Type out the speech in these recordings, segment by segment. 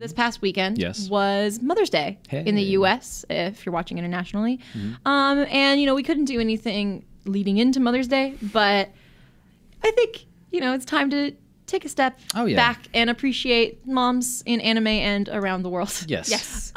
This past weekend Yes. was Mother's Day in the U.S., if you're watching internationally. And, we couldn't do anything leading into Mother's Day, but I think, it's time to take a step back and appreciate moms in anime and around the world. Yes.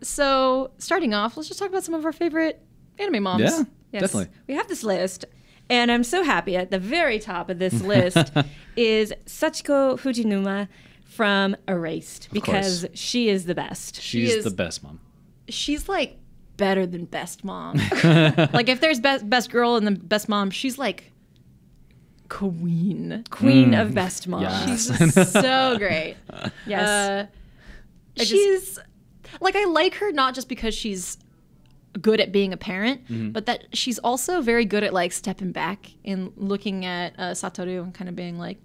So starting off, let's just talk about some of our favorite anime moms. Yeah, Yes. definitely. We have this list, and I'm so happy at the very top of this list is Sachiko Fujinuma from Erased, because she is the best. She's the best mom. She's like better than best mom. Like if there's best girl and the best mom, she's like queen of best mom. Yes. She's just so great. Yes. She's like, I like her not just because she's good at being a parent, but that she's also very good at like stepping back and looking at Satoru and kind of being like,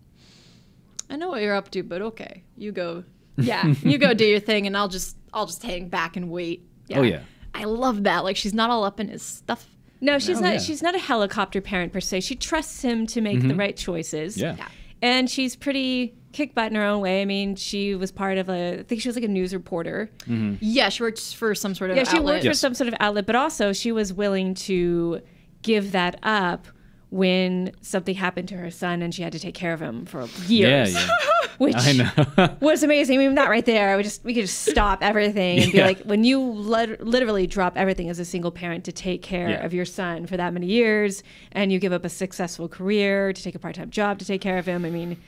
I know what you're up to, but okay, you go do your thing, and I'll just hang back and wait. Oh yeah. I love that. Like, she's not all up in his stuff. No, she's not. yeah. She's not a helicopter parent per se. She trusts him to make the right choices. Yeah. And she's pretty kick butt in her own way. I mean, she was part of I think she was like a news reporter. Yeah, she works for some sort of Yeah, she outlet. worked for some sort of outlet, but also she was willing to give that up when something happened to her son and she had to take care of him for years. Yeah. Which I know. was amazing. I mean, that right there, we could just stop everything and be like, when you literally drop everything as a single parent to take care of your son for that many years, and you give up a successful career to take a part-time job to take care of him. I mean,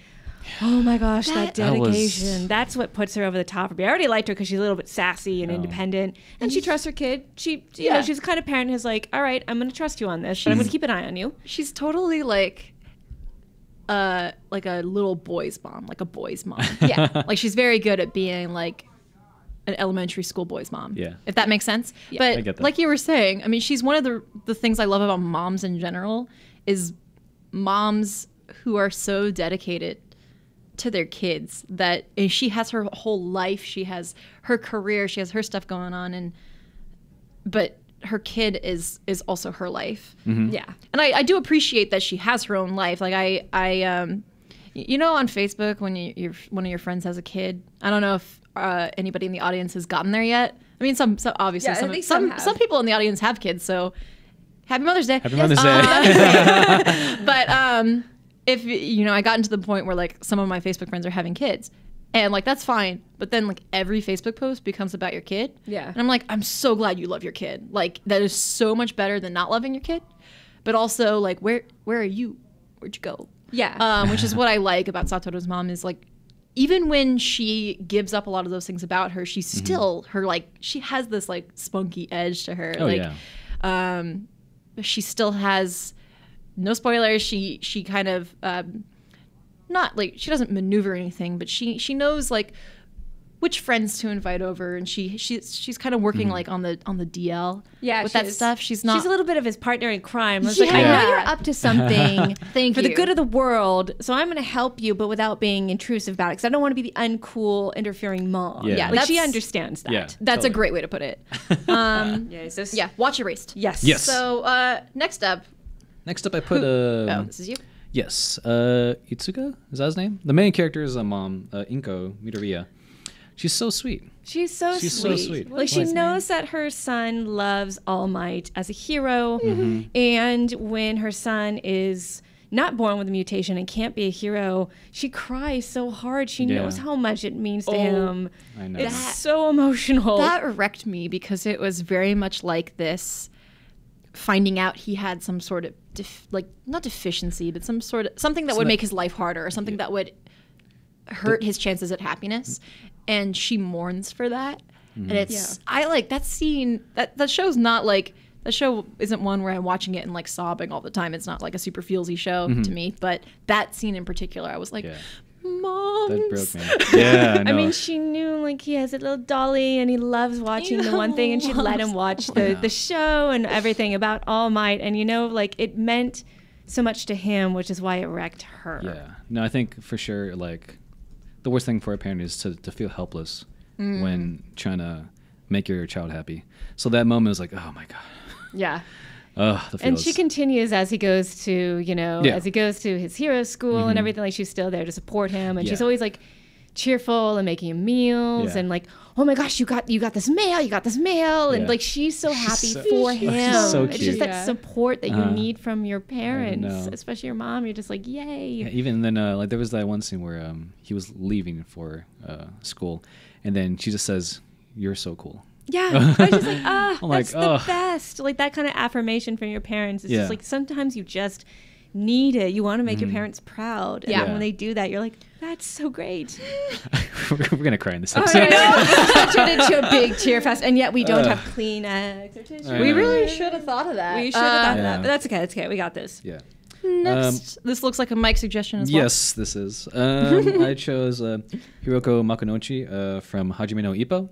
oh my gosh, that dedication. That's what puts her over the top for me. I already liked her because she's a little bit sassy and independent, and she trusts her kid. She, you know, she's the kind of parent who's like, all right, I'm going to trust you on this, but I'm going to keep an eye on you. She's totally like a little boy's mom, like a boy's mom. Yeah. Like, she's very good at being like an elementary school boy's mom. Yeah. If that makes sense. Yeah. But I get that. like you were saying, I mean, she's one of the things I love about moms in general is moms who are so dedicated to their kids that she has her whole life, she has her career, she has her stuff going on, but her kid is also her life. Yeah. And I do appreciate that she has her own life. Like I on Facebook, when one of your friends has a kid, I don't know if anybody in the audience has gotten there yet. I mean, some obviously Yeah, I think some have. some people in the audience have kids, so happy Mother's Day. Happy Mother's Day. But if I got into the point where like some of my Facebook friends are having kids, and like that's fine, but then like every Facebook post becomes about your kid. Yeah. And I'm like, I'm so glad you love your kid. Like, that is so much better than not loving your kid. But also, like, where are you? Where'd you go? Yeah. Which is what I like about Satoru's mom, is like, even when she gives up a lot of those things about her, she's still her, like, she has this like spunky edge to her. Oh, like, yeah. She still has, no spoilers, she kind of not like, she doesn't maneuver anything, but she knows like which friends to invite over, and she's kind of working like on the DL with that stuff. She's a little bit of his partner in crime. It's Yeah. like, I know you're up to something Thank for you. the good of the world, so I'm going to help you, but without being intrusive about it, because I don't want to be the uncool, interfering mom. Yeah. Like, she That's- understands that. Yeah. That's Totally. a great way to put it. Yeah, Watch Erased. Yes. Yes. So Next up, I put oh, this is you. yes, Itsuka, is that his name? The main character is a mom, Inko Midoriya. She's so sweet. She's so sweet. Like, she knows that her son loves All Might as a hero, and when her son is not born with a mutation and can't be a hero, she cries so hard. She knows how much it means to him. I know. It's so emotional. That wrecked me because it was very much like this, finding out he had some sort of not deficiency, but something that would make his life harder, or something that would hurt his chances at happiness, and she mourns for that. And it's I like that scene. That show's not like, that show isn't one where I'm watching it and like sobbing all the time. It's not like a super feelsy show to me, but that scene in particular, I was like, Moms. That broke me. Yeah, I know. I mean, she knew like he has a little dolly and he loves watching the one thing, and she'd let him watch the show and everything about All Might, and like it meant so much to him, which is why it wrecked her. Yeah. No, I think for sure, like, the worst thing for a parent is to feel helpless when trying to make your child happy. So that moment was like, oh my God. Yeah. The feels. And she continues as he goes to, as he goes to his hero school and everything. Like, she's still there to support him, and she's always like cheerful and making him meals and like, oh my gosh, you got this mail, and like she's so happy for him. She's so it's cute. just that support that you need from your parents, especially your mom. You're just like, yay. Yeah, even then, like there was that one scene where he was leaving for school, and then she just says, "You're so cool." Yeah, I was just like, that's like, the best. Like that kind of affirmation from your parents. It's just like sometimes you just need it. You want to make your parents proud. And when they do that, you're like, that's so great. We're gonna cry in this episode. Turn into a big cheer fest, and yet we don't have Kleenex or tissue. We really should have thought of that. We should have thought of that, but that's okay. That's okay. We got this. Yeah. Next, this looks like a Mike suggestion as well. Yes, this is. I chose Hiroko Makunouchi from Hajime no Ippo.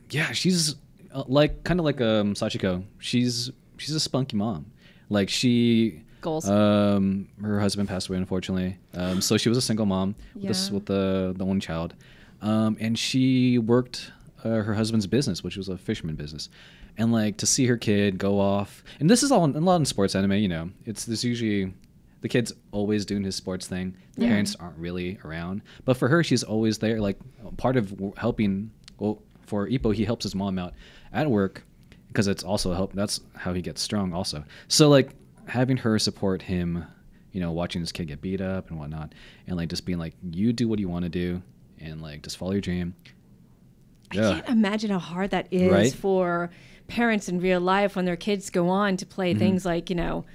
Yeah, she's kind of like Sachiko. She's a spunky mom. Like she goals. Her husband passed away, unfortunately. So she was a single mom with the one child, and she worked her husband's business, which was a fisherman business. And like to see her kid go off, and this is all a lot in sports anime. You know, there's usually the kid's always doing his sports thing. The parents aren't really around, but for her, she's always there. Like part of helping. Well, for Ippo, he helps his mom out at work because it's also help. That's how he gets strong, also. So like having her support him, you know, watching his kid get beat up and whatnot, and like just being like, you do what you want to do, and like just follow your dream. I can't imagine how hard that is for parents in real life when their kids go on to play things like, you know,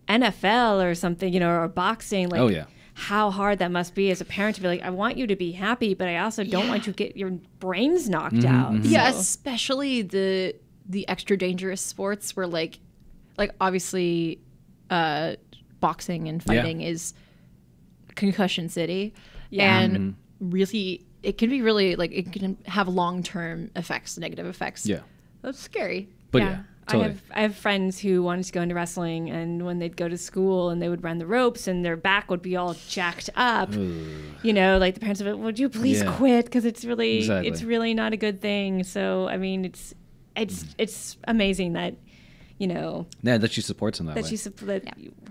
NFL or something, you know, or boxing. Like, how hard that must be as a parent to be like, I want you to be happy, but I also don't want you to get your brains knocked out. Yeah, especially the extra dangerous sports where like obviously boxing and fighting is concussion city. And really it can be really like it can have long-term effects, negative effects. Yeah. That's scary. But yeah. Totally. I have friends who wanted to go into wrestling, and when they'd go to school and they would run the ropes and their back would be all jacked up, you know, like the parents would, would you please quit? Because it's really not a good thing. So, I mean, it's amazing that, you know. Yeah, that she supports him that way.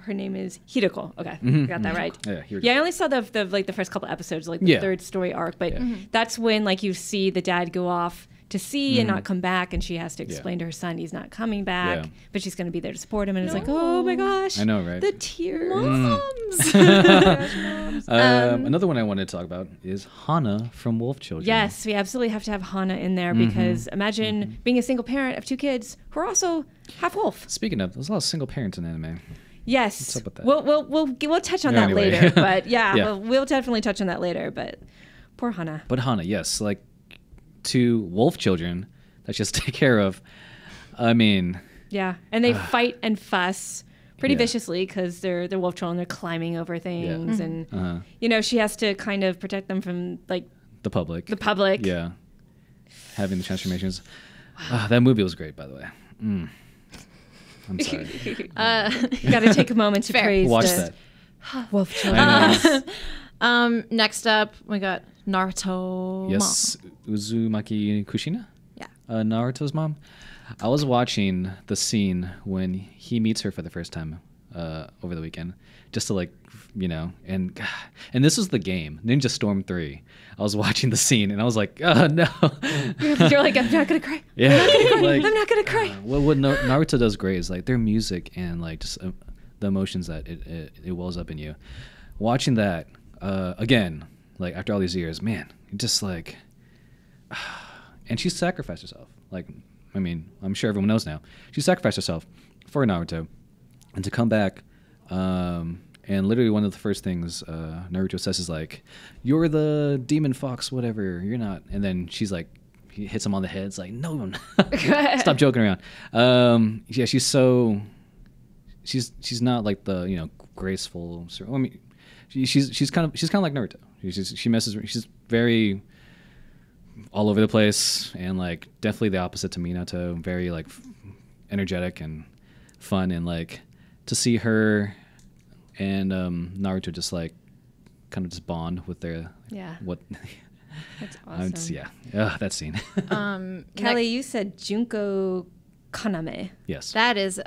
Her name is Hiroko. Okay, got that right. Yeah, I only saw the first couple episodes, like the third story arc, but that's when like you see the dad go off to sea and not come back, and she has to explain to her son he's not coming back, but she's going to be there to support him, and it's like, oh my gosh, I know, right? The tears. Moms. Another one I wanted to talk about is Hana from Wolf Children. Yes, we absolutely have to have Hana in there because imagine being a single parent of two kids who are also half wolf. Speaking of, there's a lot of single parents in anime. Yes, what's up with that? We'll touch on that later, but we'll definitely touch on that later. But poor Hana. But Hana, yes, like. Two wolf children that she has to take care of. I mean, and they fight and fuss pretty viciously because they're wolf children. They're climbing over things, and you know, she has to kind of protect them from like the public. Yeah, having the transformations. That movie was great, by the way. I'm sorry. You got to take a moment to praise. Watch that. Wolf children. Next up, we got Naruto. Yes, Uzumaki Kushina. Yeah, Naruto's mom. I was watching the scene when he meets her for the first time over the weekend, just to like, you know, and this was the game Ninja Storm 3. I was watching the scene and I was like, oh no. You're like, I'm not gonna cry. Yeah, I'm not gonna cry. Like, I'm not gonna cry. What Naruto does great is like their music and like just the emotions that it wells up in you. Watching that again, like after all these years, man, just like, and she sacrificed herself. Like, I mean, I'm sure everyone knows now. She sacrificed herself for Naruto, and to come back, and literally one of the first things Naruto says is like, "You're the demon fox, whatever. You're not." And then she's like, he hits him on the head. It's like, no, stop joking around. Yeah, she's not like the, you know, graceful. I mean, she's kind of like Naruto. She's very all over the place, and like definitely the opposite to Minato. Very like energetic and fun, and like to see her and Naruto just like kind of just bond with their what. That's awesome. That scene. Kelly, you said Junko Kaname. Yes. That is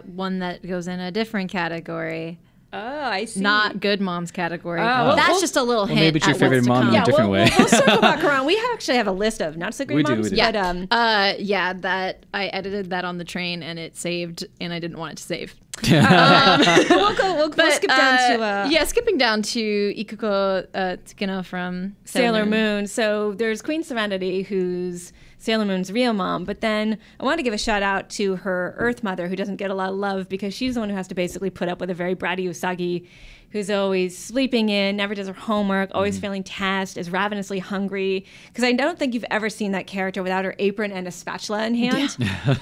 one that goes in a different category. Oh, I see. Not good mom's category. well, That's well- just a little hint. maybe it's your at favorite what's to mom in come. a different way. We'll circle back around. We actually have a list of not so great We do, moms, we do. but Yeah, that I edited that on the train and it saved, and I didn't want it to save. we'll skip down to skipping down to Ikuko Tsukino from Sailor Moon. So there's Queen Serenity, who's Sailor Moon's real mom, but then I want to give a shout out to her Earth mother, who doesn't get a lot of love because she's the one who has to basically put up with a very bratty Usagi, who's always sleeping in, never does her homework, always failing tests, is ravenously hungry. Because I don't think you've ever seen that character without her apron and a spatula in hand.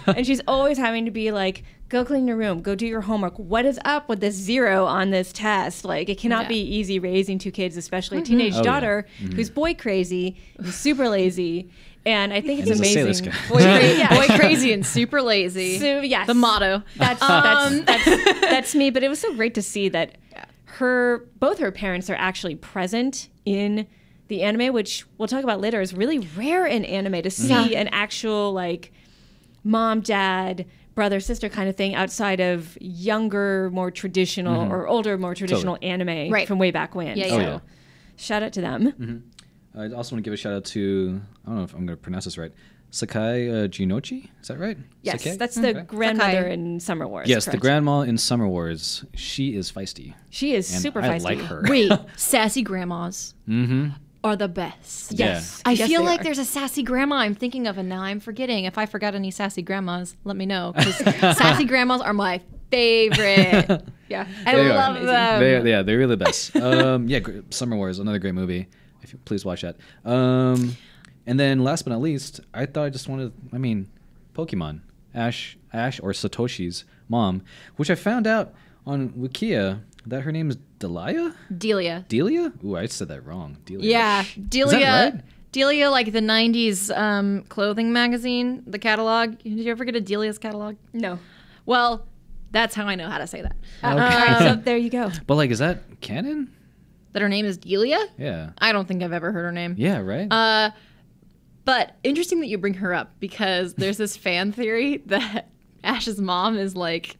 And she's always having to be like, go clean your room, go do your homework. What is up with this 0 on this test? Like, it cannot be easy raising 2 kids, especially a teenage daughter who's boy crazy, who's super lazy. And I think it's And he's a amazing. sailor scout. Boy crazy and super lazy. So, yes. The motto. That's me. But it was so great to see that both her parents are actually present in the anime, which we'll talk about later, is really rare in anime to see an actual like mom, dad, brother, sister kind of thing outside of younger, more traditional or older, more traditional anime from way back when. Yeah, So yeah. shout out to them. I also want to give a shout out to, I don't know if I'm going to pronounce this right, Sakai Jinochi? Is that right? Yes, Sakai? that's the grandmother Sakai. in Summer Wars. Yes, the correct. grandma in Summer Wars. She is feisty. She is And super I feisty. like her. Wait, sassy grandmas are the best. Yes. I Yes, feel they like are. there's a sassy grandma I'm thinking of, and now I'm forgetting. If I forgot any sassy grandmas, let me know. Because sassy grandmas are my favorite. Yeah. I They are. love them. They're really the best. Summer Wars, another great movie. If you please watch that. And then last but not least, Pokemon. Ash or Satoshi's mom, which I found out on Wikia that her name is Delia? Delia. Delia? Ooh, I said that wrong. Delia. Yeah, Delia. Is that right? Delia, like the '90s clothing magazine, the catalog. Did you ever get a Delia's catalog? No. Well, that's how I know how to say that. All right, so there you go. But like, is that canon? That her name is Delia? Yeah. I don't think I've ever heard her name. Yeah, right? But interesting that you bring her up because there's this fan theory that Ash's mom is like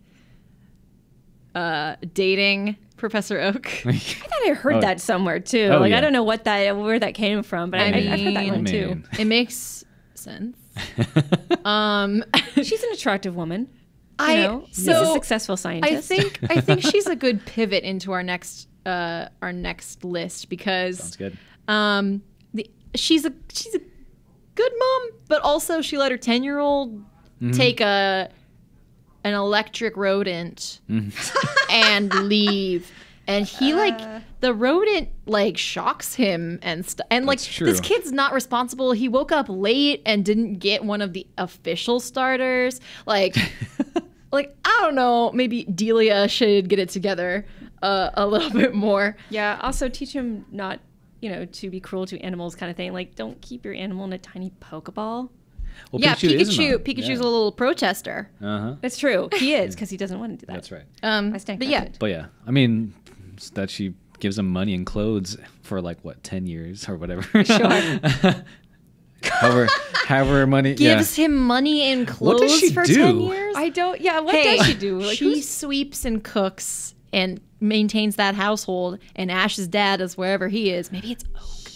dating Professor Oak. I thought I heard that somewhere too. Oh, like yeah. I don't know where that came from, but I've heard that one too. It makes sense. She's an attractive woman. You know, she's a so successful scientist. I think she's a good pivot into our next list because Sounds good. she's a good mom, but also she let her 10-year-old take an electric rodent and leave. And he the rodent shocks him and That's true. this kid's not responsible. He woke up late and didn't get one of the official starters. Like I don't know, maybe Delia should get it together a little bit more. Yeah. Also, teach him not, to be cruel to animals, kind of thing. Like, don't keep your animal in a tiny Pokeball. Well, Yeah, is a mom. Pikachu's Yeah. a little protester. Uh-huh. That's true. He is because he doesn't want to do that. That's right. I stand But yeah, corrected. But yeah, that she gives him money and clothes for 10 years or whatever. Sure. however money. gives him money and What does clothes she for do? 10 years. I don't. Yeah. What Hey, does she do? Like, she sweeps and cooks and maintains that household, and Ash's dad is wherever he is. Maybe it's Oak.